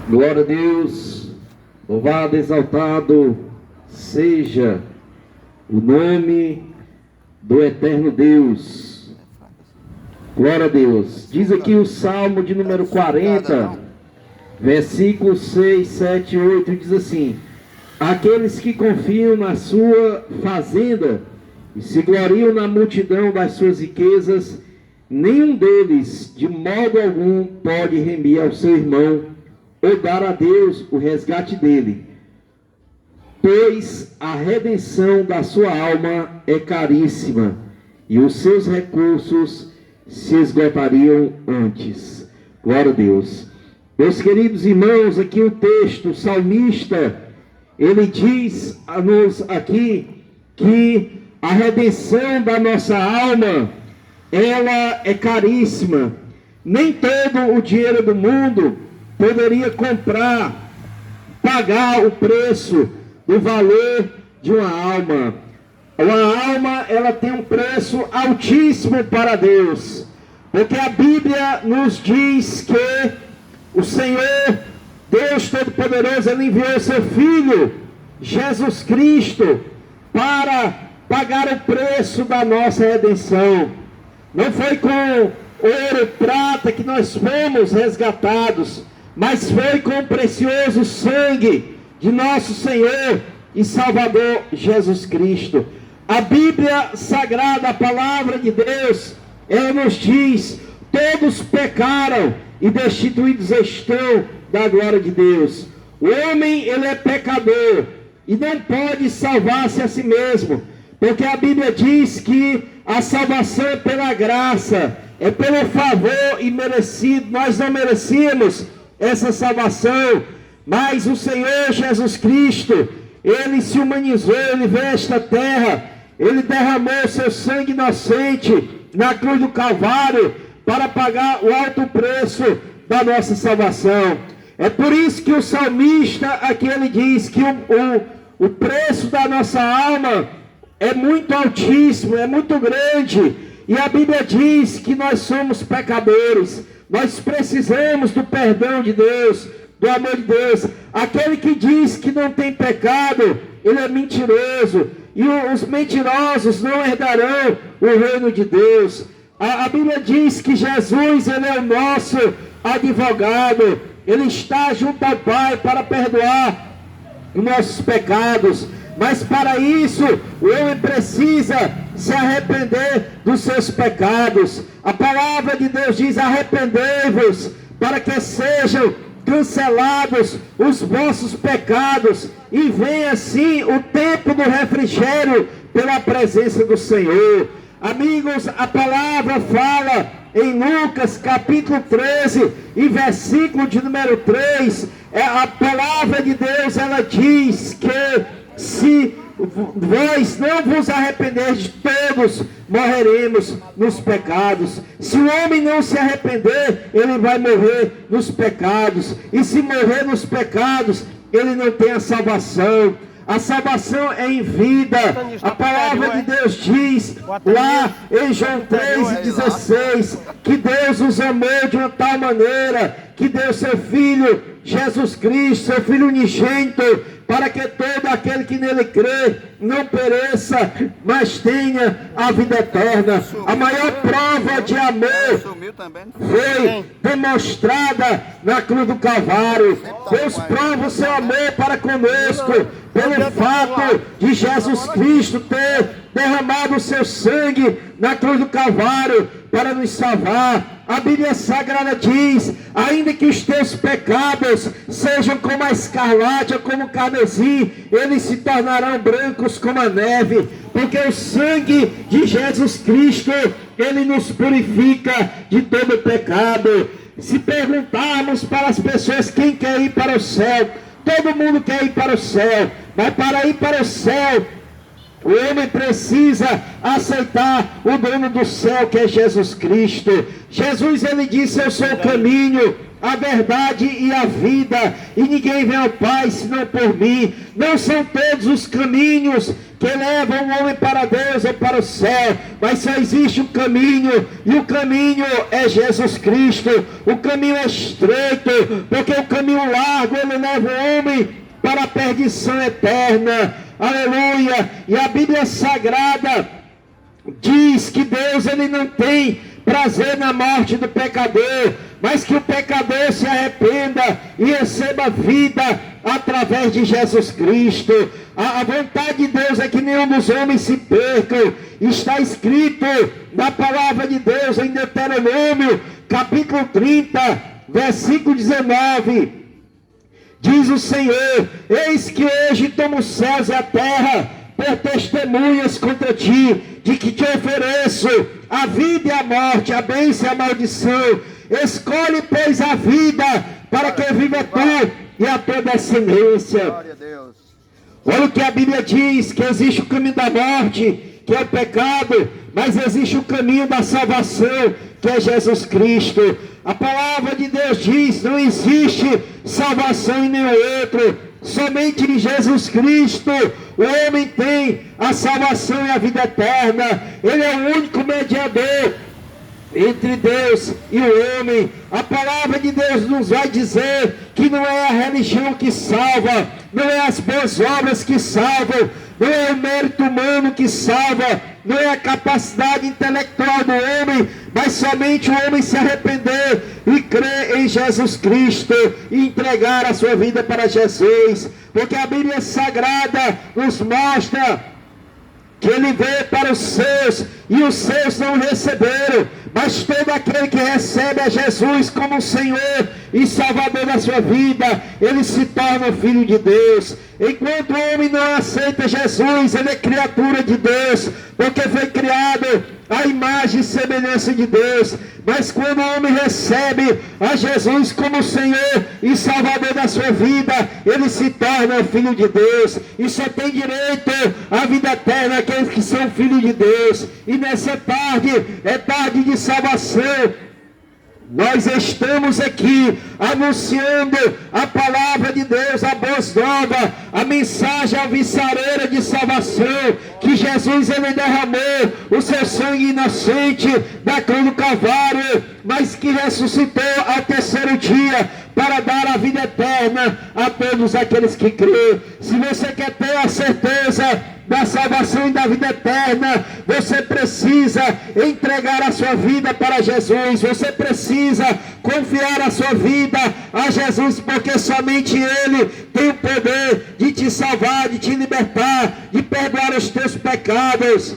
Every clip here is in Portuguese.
Glória a Deus, louvado, exaltado seja o nome do eterno Deus. Glória a Deus. Diz aqui o Salmo de número 40, versículos 6, 7 e 8, diz assim: aqueles que confiam na sua fazenda e se gloriam na multidão das suas riquezas, nenhum deles, de modo algum, pode remir ao seu irmão ou dar a Deus o resgate dele, pois a redenção da sua alma é caríssima e os seus recursos se esgotariam antes. Glória a Deus. Meus queridos irmãos, aqui o texto, o salmista, ele diz a nós aqui que a redenção da nossa alma, ela é caríssima. Nem todo o dinheiro do mundo poderia comprar, pagar o preço do valor de uma alma. Uma alma, ela tem um preço altíssimo para Deus, porque a Bíblia nos diz que o Senhor, Deus Todo-Poderoso, ele enviou seu Filho, Jesus Cristo, para pagar o preço da nossa redenção. Não foi com ouro e prata que nós fomos resgatados, mas foi com o precioso sangue de nosso Senhor e Salvador Jesus Cristo. A Bíblia Sagrada, a Palavra de Deus, ela nos diz: todos pecaram e destituídos estão da glória de Deus. O homem, ele é pecador e não pode salvar-se a si mesmo, porque a Bíblia diz que a salvação é pela graça, é pelo favor imerecido. Nós não merecíamos essa salvação, mas o Senhor Jesus Cristo, ele se humanizou, ele veio a esta terra, ele derramou seu sangue inocente na cruz do Calvário para pagar o alto preço da nossa salvação. É por isso que o salmista aqui ele diz que o preço da nossa alma é muito altíssimo, é muito grande. E a Bíblia diz que nós somos pecadores, nós precisamos do perdão de Deus, do amor de Deus. Aquele que diz que não tem pecado, ele é mentiroso, e os mentirosos não herdarão o reino de Deus. A Bíblia diz que Jesus, ele é o nosso advogado, ele está junto ao Pai para perdoar os nossos pecados. Mas para isso, o homem precisa se arrepender dos seus pecados. A palavra de Deus diz: arrependei-vos, para que sejam cancelados os vossos pecados, e venha assim o tempo do refrigério pela presença do Senhor. Amigos, a palavra fala em Lucas capítulo 13 e versículo de número 3, a palavra de Deus, ela diz que se vós não vos arrependerdes, todos morreremos nos pecados. Se o homem não se arrepender, ele vai morrer nos pecados, e se morrer nos pecados, ele não tem a salvação. A salvação é em vida. A palavra de Deus diz lá em João 3,16 que Deus os amou de uma tal maneira que deu seu Filho Jesus Cristo, seu Filho unigênito, para que todo aquele que nele crê não pereça, mas tenha a vida eterna. A maior prova de amor foi demonstrada na cruz do Calvário. Deus prova o seu amor para conosco pelo fato de Jesus Cristo ter derramado o seu sangue na cruz do Calvário para nos salvar. A Bíblia Sagrada diz: ainda que os teus pecados sejam como a escarlate ou como o carmesim, eles se tornarão brancos como a neve, porque o sangue de Jesus Cristo, ele nos purifica de todo pecado. Se perguntarmos para as pessoas quem quer ir para o céu, todo mundo quer ir para o céu, mas para ir para o céu O homem precisa aceitar o dono do céu, que é Jesus Cristo. Jesus, ele disse: eu sou o caminho, a verdade e a vida, e ninguém vem ao Pai senão por mim. Não são todos os caminhos que levam o homem para Deus ou para o céu, mas só existe um caminho, e o caminho é Jesus Cristo. O caminho é estreito, porque o caminho largo ele leva o homem para a perdição eterna. Aleluia! E a Bíblia Sagrada diz que Deus ele não tem prazer na morte do pecador, mas que o pecador se arrependa e receba vida através de Jesus Cristo. A vontade de Deus é que nenhum dos homens se percam. Está escrito na palavra de Deus em Deuteronômio, capítulo 30, versículo 19. Diz o Senhor: eis que hoje tomo os céus e a terra por testemunhas contra ti, de que te ofereço a vida e a morte, a bênção e a maldição. Escolhe, pois, a vida, para que viva tu e a tua descendência. Glória a Deus. Olha o que a Bíblia diz: que existe o caminho da morte, que é o pecado, mas existe o caminho da salvação, que é Jesus Cristo. A palavra de Deus diz: não existe salvação em nenhum outro, somente em Jesus Cristo o homem tem a salvação e a vida eterna. Ele é o único mediador entre Deus e o homem. A palavra de Deus nos vai dizer que não é a religião que salva, não é as boas obras que salvam, não é o mérito humano que salva, não é a capacidade intelectual do homem, mas somente o homem se arrepender e crer em Jesus Cristo e entregar a sua vida para Jesus. Porque a Bíblia Sagrada nos mostra que ele veio para os seus, e os seus não receberam, mas todo aquele que recebe a Jesus como Senhor e Salvador da sua vida, ele se torna filho de Deus. Enquanto o homem não aceita Jesus, ele é criatura de Deus, porque foi criado à imagem e semelhança de Deus. Mas quando o homem recebe a Jesus como Senhor e Salvador da sua vida, ele se torna filho de Deus, e só tem direito à vida eterna aqueles que são filhos de Deus. E nessa tarde, é tarde de salvação. Nós estamos aqui anunciando a palavra de Deus, a boa nova, a mensagem alvissareira de salvação, que Jesus ele derramou o seu sangue inocente da cruz do Calvário, mas que ressuscitou ao terceiro dia para dar a vida eterna a todos aqueles que crêem. Se você quer ter a certeza da salvação e da vida eterna, você precisa entregar a sua vida para Jesus. Você precisa confiar a sua vida a Jesus, porque somente Ele tem o poder de te salvar, de te libertar, de perdoar os teus pecados.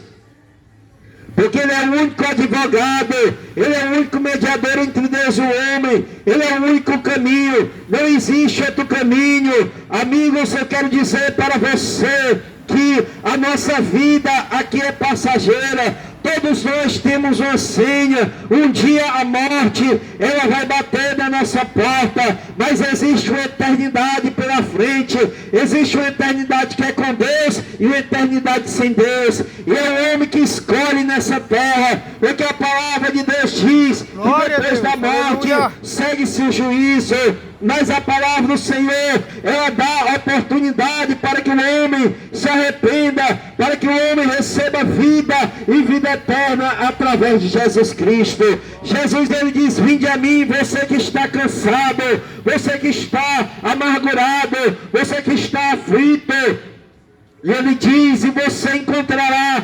Porque Ele é o único advogado, Ele é o único mediador entre Deus e o homem, Ele é o único caminho, não existe outro caminho. Amigos, eu quero dizer para você que a nossa vida aqui é passageira. Todos nós temos uma senha. Um dia a morte, ela vai bater na nossa porta, mas existe uma eternidade pela frente. Existe uma eternidade que é com Deus e uma eternidade sem Deus. E é o homem que escolhe nessa terra, porque a palavra de Deus diz que depois da morte segue-se o juízo. Mas a palavra do Senhor, ela dá oportunidade para que o homem se arrependa, para que o homem receba vida e vida eterna através de Jesus Cristo. Jesus, ele diz: vinde a mim, você que está cansado, você que está amargurado, você que está aflito. E ele diz: e você encontrará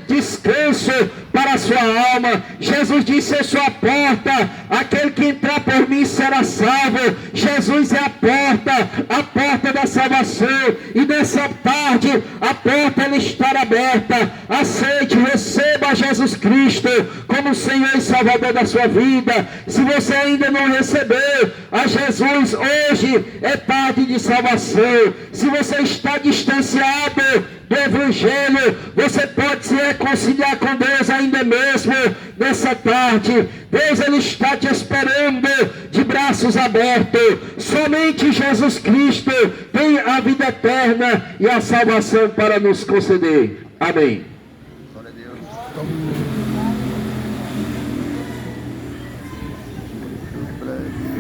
descanso para a sua alma. Jesus disse: eu sou a porta, aquele que entrar por mim será salvo. Jesus é a porta da salvação. E nessa tarde, a porta ela está aberta. Aceite, receba Jesus Cristo como Senhor e Salvador da sua vida. Se você ainda não recebeu a Jesus, hoje é tarde de salvação. Se você está distanciado do Evangelho, você pode se reconciliar com Deus ainda mesmo nessa tarde. Deus ele está te esperando de braços abertos. Somente Jesus Cristo tem a vida eterna e a salvação para nos conceder. Amém. Glória a Deus.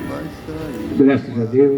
Vai sair. Graças a Deus.